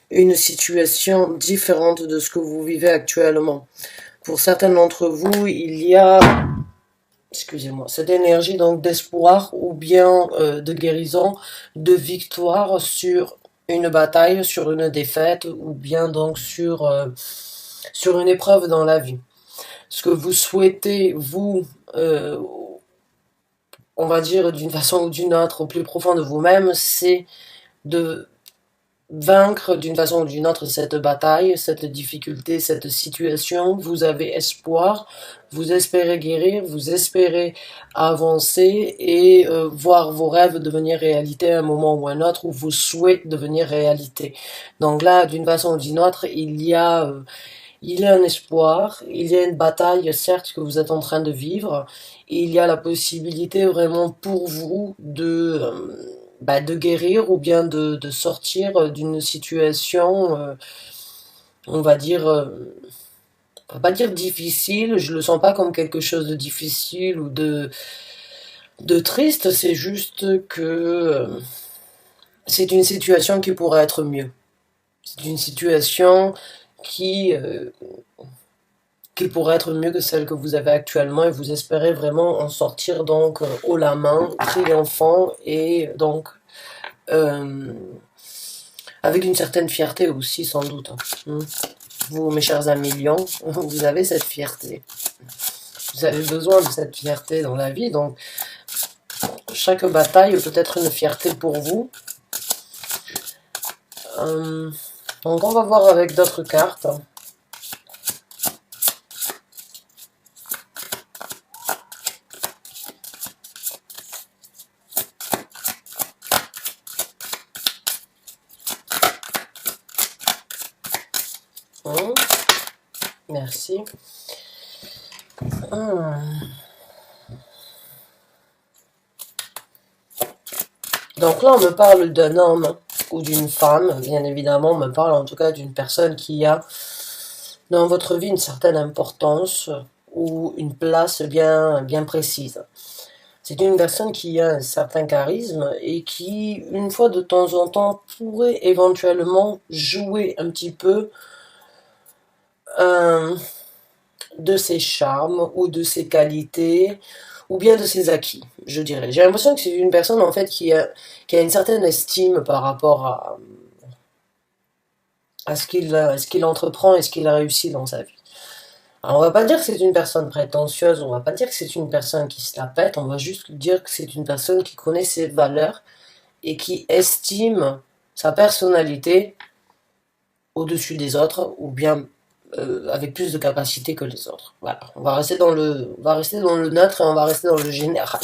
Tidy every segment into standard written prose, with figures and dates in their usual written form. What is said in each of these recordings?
une situation différente de ce que vous vivez actuellement. Pour certains d'entre vous, il y a, excusez-moi, cette énergie donc d'espoir ou bien de guérison, de victoire sur une bataille, sur une défaite ou bien donc sur une épreuve dans la vie. Ce que vous souhaitez, vous, on va dire d'une façon ou d'une autre, au plus profond de vous-même, c'est de vaincre d'une façon ou d'une autre cette bataille, cette difficulté, cette situation. Vous avez espoir, vous espérez guérir, vous espérez avancer et voir vos rêves devenir réalité à un moment ou un autre, ou vos souhaits devenir réalité. Donc là, d'une façon ou d'une autre, il y a un espoir, il y a une bataille, certes, que vous êtes en train de vivre, et il y a la possibilité vraiment pour vous de guérir ou bien de sortir d'une situation, on va dire, on va pas dire difficile, je le sens pas comme quelque chose de difficile ou de triste, c'est juste que c'est une situation qui pourrait être mieux. C'est une situation qui, euh, qui pourrait être mieux que celle que vous avez actuellement et vous espérez vraiment en sortir donc haut la main, triomphant et donc euh, avec une certaine fierté aussi sans doute. Vous, mes chers amis lions, vous avez cette fierté. Vous avez besoin de cette fierté dans la vie, donc chaque bataille peut être une fierté pour vous. Donc on va voir avec d'autres cartes. Merci. Donc là, on me parle d'un homme ou d'une femme, bien évidemment, on me parle en tout cas d'une personne qui a dans votre vie une certaine importance ou une place bien précise. C'est une personne qui a un certain charisme et qui, une fois de temps en temps, pourrait éventuellement jouer un petit peu de ses charmes ou de ses qualités ou bien de ses acquis, je dirais. J'ai l'impression que c'est une personne en fait qui a une certaine estime par rapport à ce qu'il entreprend et ce qu'il a réussi dans sa vie. Alors, on va pas dire que c'est une personne prétentieuse, on va pas dire que c'est une personne qui se la pète, on va juste dire que c'est une personne qui connaît ses valeurs et qui estime sa personnalité au-dessus des autres ou bien avec plus de capacité que les autres. Voilà, on va rester dans le neutre et on va rester dans le général.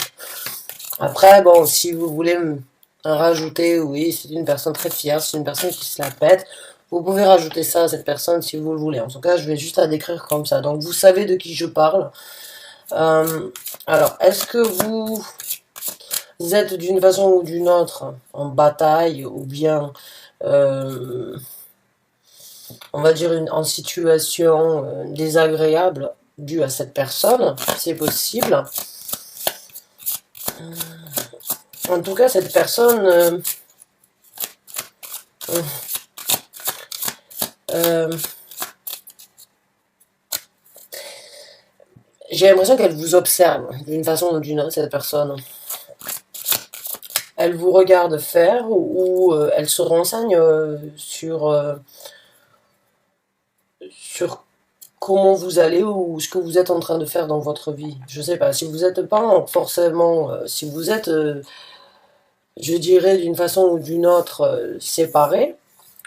Après, bon, si vous voulez rajouter, oui, c'est une personne très fière, c'est une personne qui se la pète, vous pouvez rajouter ça à cette personne si vous le voulez. En tout cas, je vais juste la décrire comme ça. Donc, vous savez de qui je parle. Alors, est-ce que vous êtes d'une façon ou d'une autre en bataille ou bien, on va dire, en situation désagréable due à cette personne? C'est possible. En tout cas, cette personne... j'ai l'impression qu'elle vous observe d'une façon ou d'une autre, cette personne. Elle vous regarde faire ou elle se renseigne sur comment vous allez ou ce que vous êtes en train de faire dans votre vie. Je sais pas, si vous n'êtes pas forcément, si vous êtes, je dirais d'une façon ou d'une autre, séparés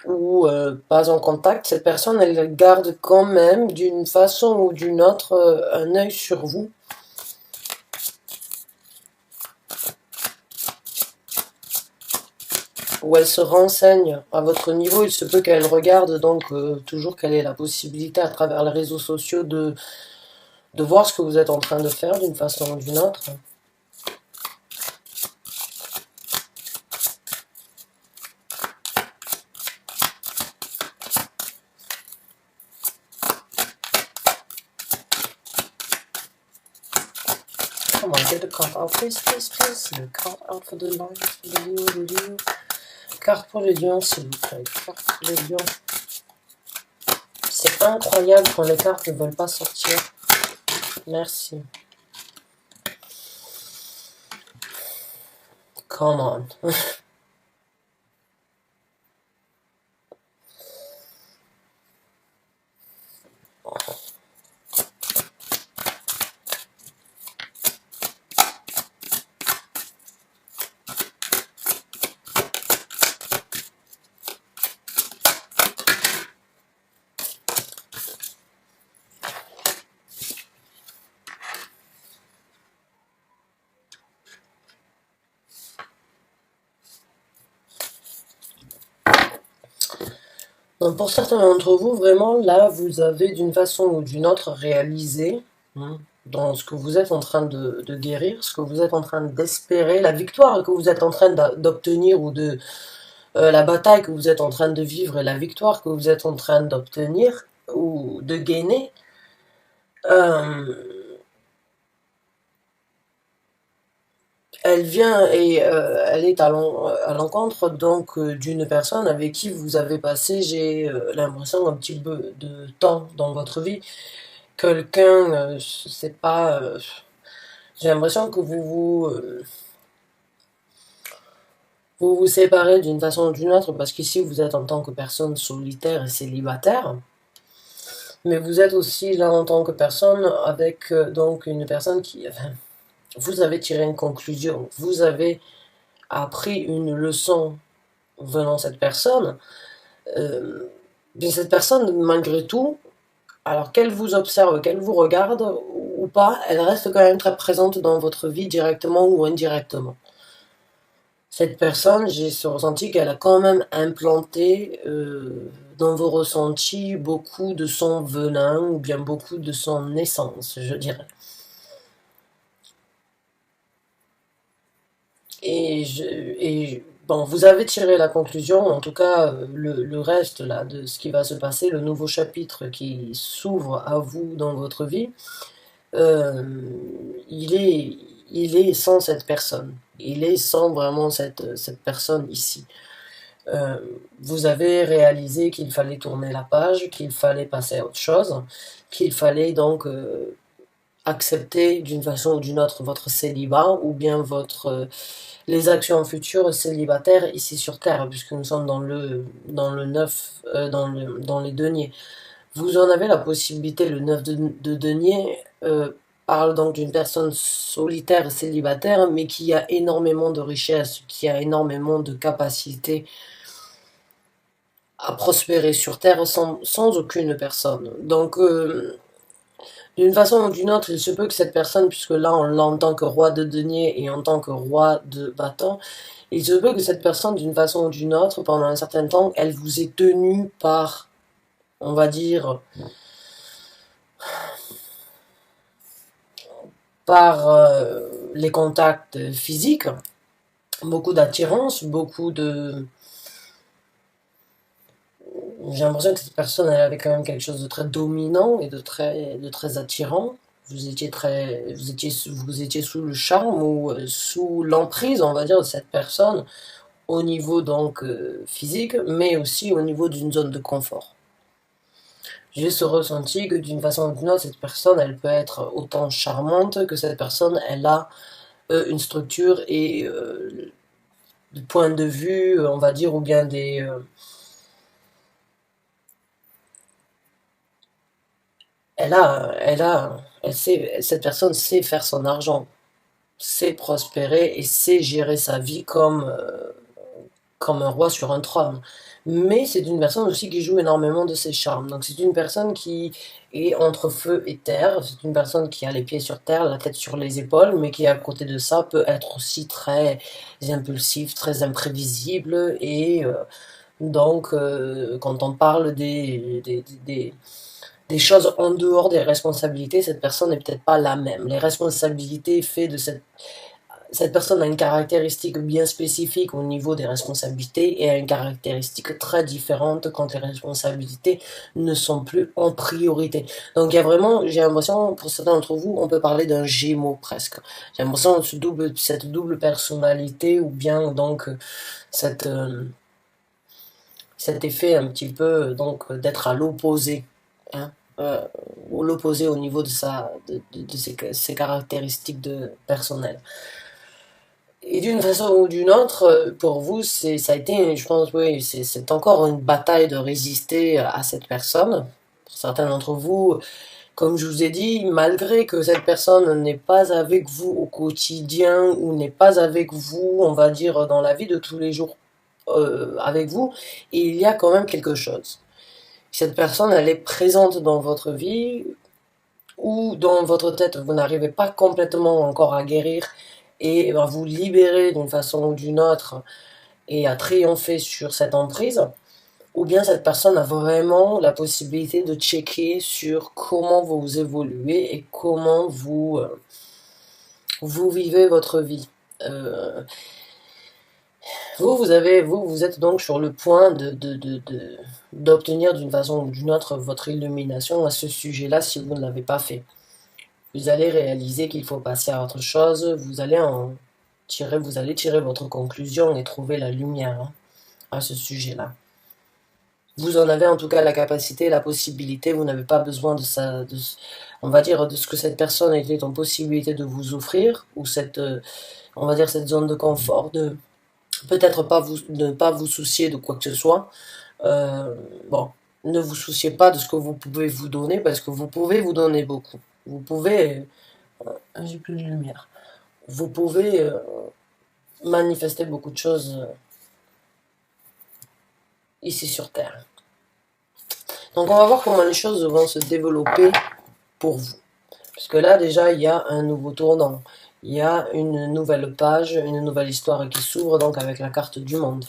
ou pas en contact, cette personne, elle garde quand même d'une façon ou d'une autre un œil sur vous. Où elle se renseigne à votre niveau, il se peut qu'elle regarde donc toujours quelle est la possibilité à travers les réseaux sociaux de voir ce que vous êtes en train de faire d'une façon ou d'une autre. Come on, get the card out, please, please, please. The card out for the light, for the Leo, the Leo. carte pour les lions, s'il vous plaît. Carte pour les lions. C'est incroyable quand les cartes ne veulent pas sortir. Merci. Come on. Donc pour certains d'entre vous, vraiment, là, vous avez d'une façon ou d'une autre réalisé dans ce que vous êtes en train de guérir, ce que vous êtes en train d'espérer, la victoire que vous êtes en train d'obtenir ou de la bataille que vous êtes en train de vivre et la victoire que vous êtes en train d'obtenir ou de gagner. Elle vient et elle est à l'encontre donc d'une personne avec qui vous avez passé, j'ai l'impression, un petit peu de temps dans votre vie. Quelqu'un, c'est pas... j'ai l'impression que vous vous séparez d'une façon ou d'une autre, parce qu'ici vous êtes en tant que personne solitaire et célibataire, mais vous êtes aussi là en tant que personne avec donc une personne qui... Enfin, vous avez tiré une conclusion, vous avez appris une leçon venant cette personne, mais cette personne, malgré tout, alors qu'elle vous observe, qu'elle vous regarde ou pas, elle reste quand même très présente dans votre vie, directement ou indirectement. Cette personne, j'ai ce ressenti qu'elle a quand même implanté dans vos ressentis beaucoup de son venin, ou bien beaucoup de son essence, je dirais. Et bon, vous avez tiré la conclusion, en tout cas le reste là de ce qui va se passer, le nouveau chapitre qui s'ouvre à vous dans votre vie, euh, il est, il est sans cette personne. Il est sans vraiment cette personne ici. Euh, Vous avez réalisé qu'il fallait tourner la page, qu'il fallait passer à autre chose, qu'il fallait donc accepter d'une façon ou d'une autre votre célibat ou bien les actions futures célibataires ici sur Terre, puisque nous sommes dans le 9, dans les deniers. Vous en avez la possibilité, le 9 de denier parle donc d'une personne solitaire, célibataire, mais qui a énormément de richesses, qui a énormément de capacités à prospérer sur Terre sans aucune personne. Donc, d'une façon ou d'une autre, il se peut que cette personne, puisque là on l'a en tant que roi de denier et en tant que roi de bâton, il se peut que cette personne, d'une façon ou d'une autre, pendant un certain temps, elle vous ait tenu par, on va dire, par les contacts physiques, beaucoup d'attirance, beaucoup de... J'ai l'impression que cette personne, elle avait quand même quelque chose de très dominant et de très attirant. Vous étiez sous le charme ou sous l'emprise, on va dire, de cette personne, au niveau donc physique, mais aussi au niveau d'une zone de confort. J'ai ce ressenti que d'une façon ou d'une autre, cette personne, elle peut être autant charmante que cette personne, elle a une structure et des points de vue, on va dire, ou bien cette personne sait faire son argent, sait prospérer et sait gérer sa vie comme un roi sur un trône. Mais c'est une personne aussi qui joue énormément de ses charmes. Donc c'est une personne qui est entre feu et terre. C'est une personne qui a les pieds sur terre, la tête sur les épaules, mais qui à côté de ça peut être aussi très impulsif, très imprévisible. Et donc quand on parle des choses en dehors des responsabilités, cette personne n'est peut-être pas la même. Les responsabilités fait de cette personne a une caractéristique bien spécifique au niveau des responsabilités et a une caractéristique très différente quand les responsabilités ne sont plus en priorité. Donc il y a vraiment, j'ai l'impression, pour certains d'entre vous, on peut parler d'un gémeau presque. J'ai l'impression de cette double personnalité ou bien donc cette... cet effet un petit peu donc d'être à l'opposé, hein, l'opposé au niveau de ses caractéristiques personnelles. Et d'une façon ou d'une autre, pour vous, ça a été, je pense, oui, c'est encore une bataille de résister à cette personne. Pour certains d'entre vous, comme je vous ai dit, malgré que cette personne n'est pas avec vous au quotidien ou n'est pas avec vous, on va dire, dans la vie de tous les jours avec vous, il y a quand même quelque chose. Cette personne, elle est présente dans votre vie ou dans votre tête, vous n'arrivez pas complètement encore à guérir et à vous libérer d'une façon ou d'une autre et à triompher sur cette emprise, ou bien cette personne a vraiment la possibilité de checker sur comment vous évoluez et comment vous vivez votre vie. Euh, vous êtes donc sur le point d'obtenir d'une façon ou d'une autre votre illumination à ce sujet-là si vous ne l'avez pas fait. Vous allez réaliser qu'il faut passer à autre chose, vous allez tirer votre conclusion et trouver la lumière hein, à ce sujet-là. Vous en avez en tout cas la capacité, la possibilité, vous n'avez pas besoin on va dire, de ce que cette personne était en possibilité de vous offrir, ou on va dire, cette zone de confort, de peut-être ne pas vous soucier de quoi que ce soit. Bon, ne vous souciez pas de ce que vous pouvez vous donner, parce que vous pouvez vous donner beaucoup. Vous pouvez, j'ai plus de lumière, vous pouvez manifester beaucoup de choses ici sur Terre. Donc on va voir comment les choses vont se développer pour vous. Parce que là déjà il y a un nouveau tournant. Il y a une nouvelle page, une nouvelle histoire qui s'ouvre donc avec la carte du monde.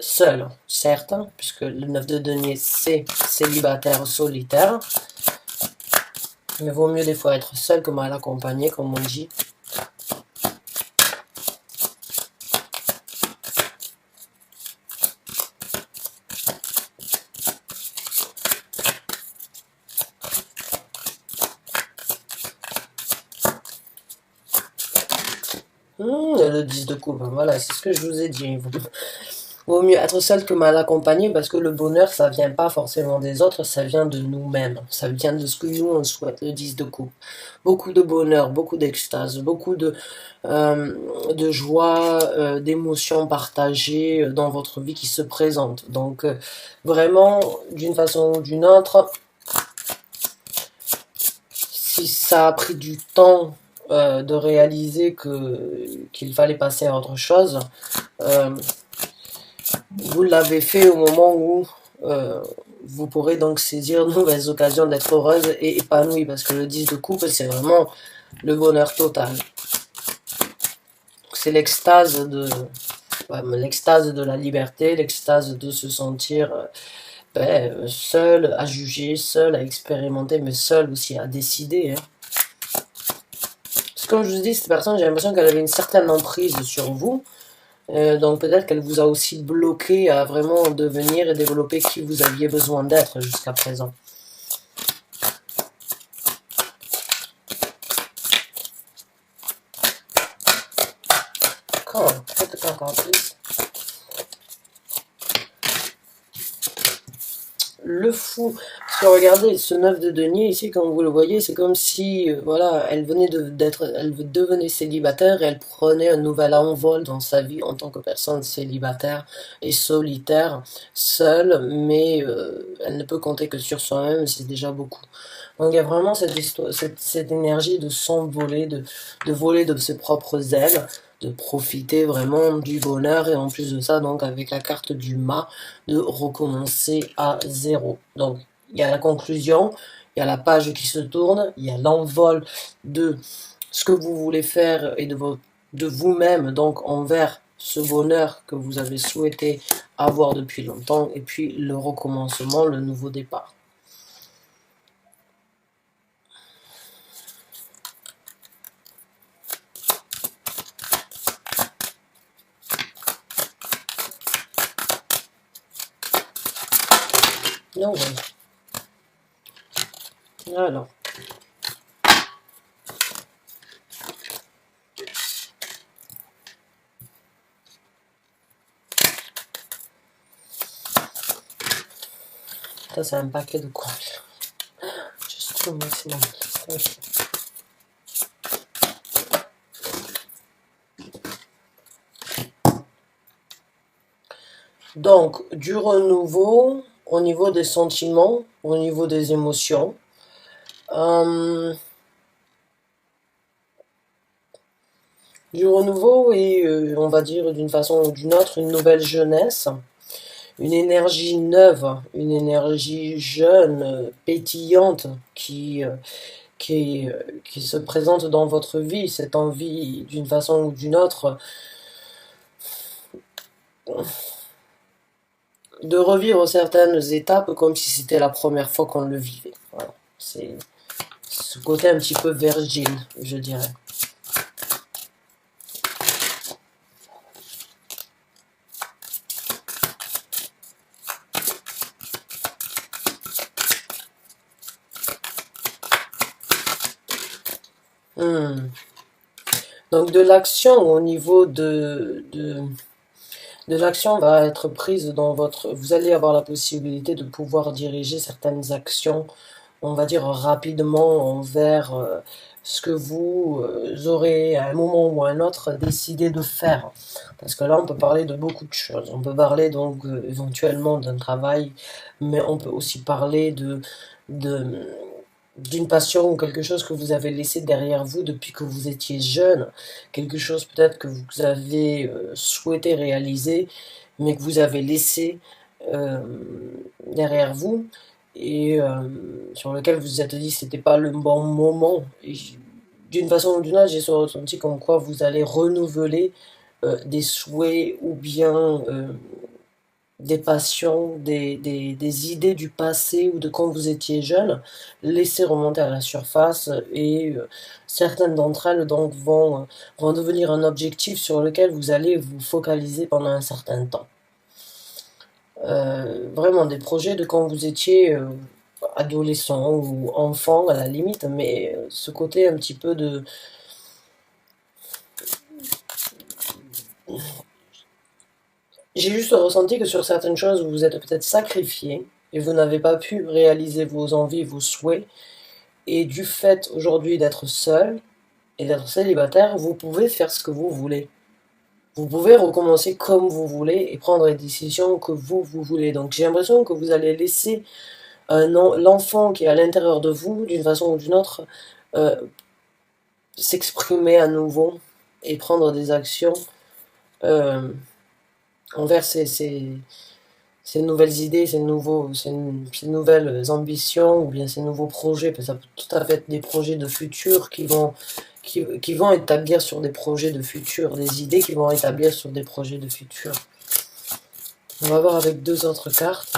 Seul, certes, puisque le 9 de denier c'est célibataire, solitaire. Mais vaut mieux des fois être seul que mal accompagné, comme on dit. Le 10 de coupe, voilà, c'est ce que je vous ai dit. Vaut mieux être seul que mal accompagné parce que le bonheur, ça vient pas forcément des autres, ça vient de nous-mêmes. Ça vient de ce que nous, on souhaite, le 10 de coupe. Beaucoup de bonheur, beaucoup d'extase, beaucoup de joie, d'émotions partagées dans votre vie qui se présentent. Donc, vraiment, d'une façon ou d'une autre, si ça a pris du temps de réaliser qu'il fallait passer à autre chose, vous l'avez fait au moment où vous pourrez donc saisir de nouvelles occasions d'être heureuse et épanouie, parce que le 10 de coupe, c'est vraiment le bonheur total. C'est l'extase de la liberté, l'extase de se sentir seul à juger, seul à expérimenter, mais seul aussi à décider. Hein. Parce que comme je vous dis, cette personne, j'ai l'impression qu'elle avait une certaine emprise sur vous. Donc peut-être qu'elle vous a aussi bloqué à vraiment devenir et développer qui vous aviez besoin d'être jusqu'à présent. Peut-être encore plus. Le fou. Parce que regardez, ce 9 de denier ici, comme vous le voyez, c'est comme si, voilà, elle devenait célibataire et elle prenait un nouvel envol dans sa vie en tant que personne célibataire et solitaire, seule, mais elle ne peut compter que sur soi-même, c'est déjà beaucoup. Donc il y a vraiment cette énergie de s'envoler, de voler de ses propres ailes, de profiter vraiment du bonheur et en plus de ça, donc avec la carte du mât, de recommencer à zéro. Donc il y a la conclusion, il y a la page qui se tourne, il y a l'envol de ce que vous voulez faire et de vous-même, donc envers ce bonheur que vous avez souhaité avoir depuis longtemps, et puis le recommencement, le nouveau départ. Non, ouais. Alors. Ça, c'est un paquet de quoi? Juste le maximum. Ok. Donc, du renouveau au niveau des sentiments, au niveau des émotions. Du renouveau et, on va dire d'une façon ou d'une autre, une nouvelle jeunesse, une énergie neuve, une énergie jeune, pétillante, qui se présente dans votre vie, cette envie d'une façon ou d'une autre de revivre certaines étapes comme si c'était la première fois qu'on le vivait. Voilà. C'est ce côté un petit peu virgin, je dirais. Hmm. Donc de l'action au niveau de l'action va être prise dans votre... Vous allez avoir la possibilité de pouvoir diriger certaines actions, on va dire rapidement, envers ce que vous aurez à un moment ou à un autre décidé de faire. Parce que là, on peut parler de beaucoup de choses. On peut parler donc éventuellement d'un travail, mais on peut aussi parler de d'une passion ou quelque chose que vous avez laissé derrière vous depuis que vous étiez jeune, quelque chose peut-être que vous avez souhaité réaliser, mais que vous avez laissé euh, derrière vous et sur lequel vous vous êtes dit que c'était pas le bon moment. D'une façon ou d'une autre, j'ai ce ressenti comme quoi vous allez renouveler des souhaits ou bien des passions, des idées du passé ou de quand vous étiez jeune, laisser remonter à la surface et certaines d'entre elles donc vont devenir un objectif sur lequel vous allez vous focaliser pendant un certain temps. Vraiment des projets de quand vous étiez adolescent ou enfant à la limite, mais ce côté un petit peu de... J'ai juste ressenti que sur certaines choses, vous vous êtes peut-être sacrifié et vous n'avez pas pu réaliser vos envies, vos souhaits. Et du fait aujourd'hui d'être seul et d'être célibataire, vous pouvez faire ce que vous voulez. Vous pouvez recommencer comme vous voulez et prendre les décisions que vous voulez. Donc j'ai l'impression que vous allez laisser l'enfant qui est à l'intérieur de vous, d'une façon ou d'une autre, euh, s'exprimer à nouveau et prendre des actions euh, envers ces nouvelles idées, ces nouvelles ambitions ou bien ces nouveaux projets, parce que ça peut tout à fait être des projets de futur qui vont établir sur des projets de futur, des idées qui vont établir sur des projets de futur. On va voir avec deux autres cartes.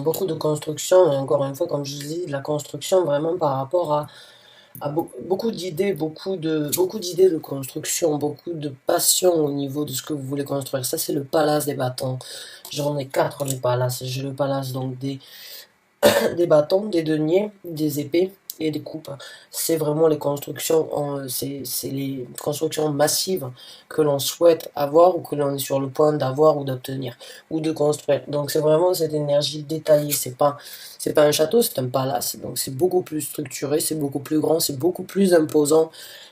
Beaucoup de construction, et encore une fois, comme je dis, de la construction vraiment par rapport à beaucoup d'idées, beaucoup d'idées de construction, beaucoup de passion au niveau de ce que vous voulez construire. Ça, c'est le palace des bâtons. J'en ai quatre, les palaces. J'ai le palace donc des bâtons, des deniers, des épées et des coupes. C'est vraiment les constructions, c'est les constructions massives que l'on souhaite avoir ou que l'on est sur le point d'avoir ou d'obtenir ou de construire. Donc c'est vraiment cette énergie détaillée. C'est pas un château, c'est un palace. Donc c'est beaucoup plus structuré, c'est beaucoup plus grand, c'est beaucoup plus imposant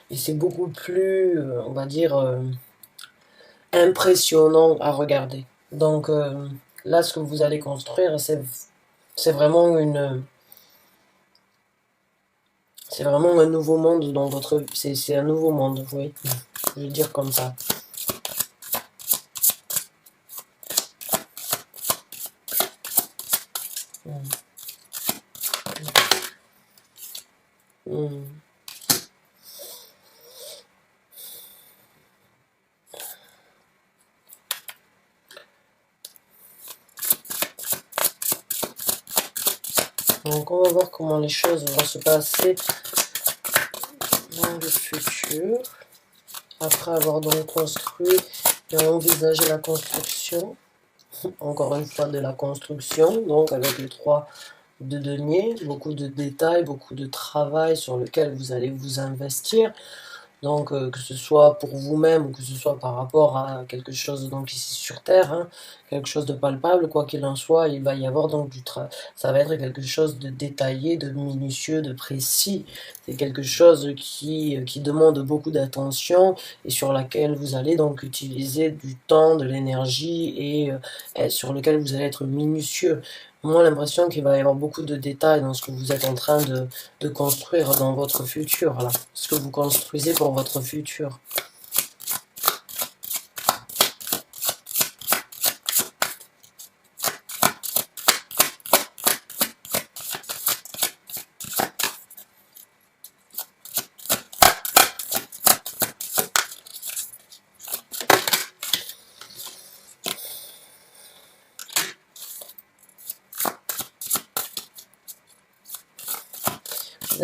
et c'est beaucoup plus, on va dire, impressionnant à regarder. Donc là, ce que vous allez construire, c'est vraiment c'est vraiment un nouveau monde dans votre vie. C'est un nouveau monde, oui. Je vais dire comme ça. Mm. Mm. Donc on va voir comment les choses vont se passer dans le futur. Après avoir donc construit et envisagé la construction. encore une fois de la construction, donc avec les 3 de denier, beaucoup de détails, beaucoup de travail sur lequel vous allez vous investir. Donc, que ce soit pour vous-même ou que ce soit par rapport à quelque chose donc ici sur terre, hein, quelque chose de palpable, quoi qu'il en soit, il va y avoir donc du travail. Ça va être quelque chose de détaillé, de minutieux, de précis. C'est quelque chose qui demande beaucoup d'attention et sur laquelle vous allez donc utiliser du temps, de l'énergie et sur lequel vous allez être minutieux. Moi, l'impression qu'il va y avoir beaucoup de détails dans ce que vous êtes en train de construire dans votre futur, là. Ce que vous construisez pour votre futur.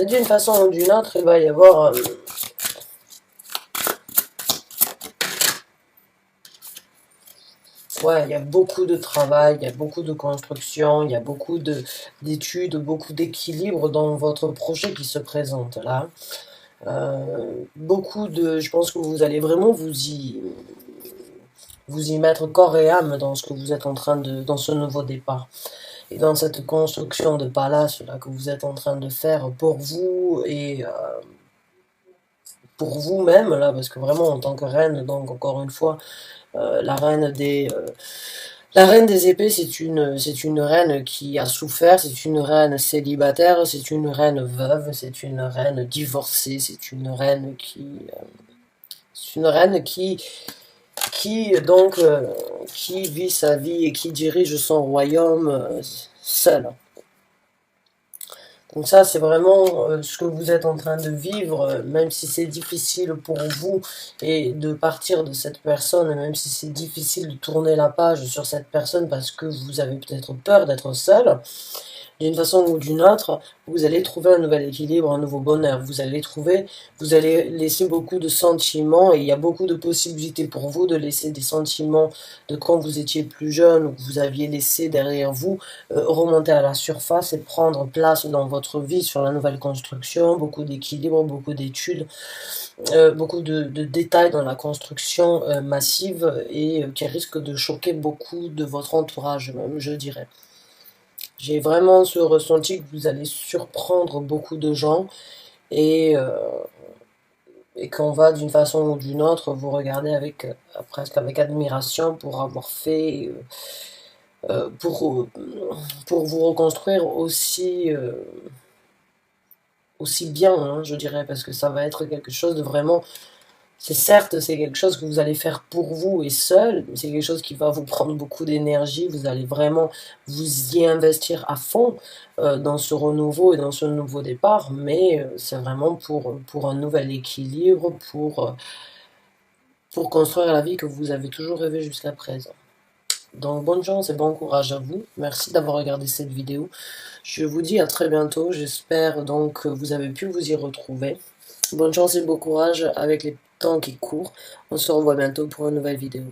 D'une façon ou d'une autre, il va y avoir... ouais, il y a beaucoup de travail, il y a beaucoup de construction, il y a beaucoup d'études, beaucoup d'équilibre dans votre projet qui se présente là. Je pense que vous allez vraiment vous y mettre corps et âme dans ce que vous êtes en train dans ce nouveau départ. Et dans cette construction de palace là que vous êtes en train de faire pour vous et pour vous-même là, parce que vraiment en tant que reine, donc encore une fois, la reine des épées, c'est une reine qui a souffert, c'est une reine célibataire, c'est une reine veuve, c'est une reine divorcée, c'est une reine qui vit sa vie et qui dirige son royaume seule. Donc ça, c'est vraiment ce que vous êtes en train de vivre, même si c'est difficile pour vous et de partir de cette personne, même si c'est difficile de tourner la page sur cette personne parce que vous avez peut-être peur d'être seul. D'une façon ou d'une autre, vous allez trouver un nouvel équilibre, un nouveau bonheur. Vous allez laisser beaucoup de sentiments et il y a beaucoup de possibilités pour vous de laisser des sentiments de quand vous étiez plus jeune ou que vous aviez laissé derrière vous remonter à la surface et prendre place dans votre vie sur la nouvelle construction. Beaucoup d'équilibre, beaucoup d'études, beaucoup de détails dans la construction massive et qui risque de choquer beaucoup de votre entourage même, je dirais. J'ai vraiment ce ressenti que vous allez surprendre beaucoup de gens et, euh, et qu'on va d'une façon ou d'une autre vous regarder presque avec admiration pour avoir fait, pour vous reconstruire aussi bien, hein, je dirais, parce que ça va être quelque chose de vraiment... c'est quelque chose que vous allez faire pour vous et seul, mais c'est quelque chose qui va vous prendre beaucoup d'énergie, vous allez vraiment vous y investir à fond dans ce renouveau et dans ce nouveau départ, mais c'est vraiment pour un nouvel équilibre, pour construire la vie que vous avez toujours rêvé jusqu'à présent. Donc bonne chance et bon courage à vous, merci d'avoir regardé cette vidéo, je vous dis à très bientôt, j'espère donc que vous avez pu vous y retrouver. Bonne chance et bon courage avec les temps qui courent. On se revoit bientôt pour une nouvelle vidéo.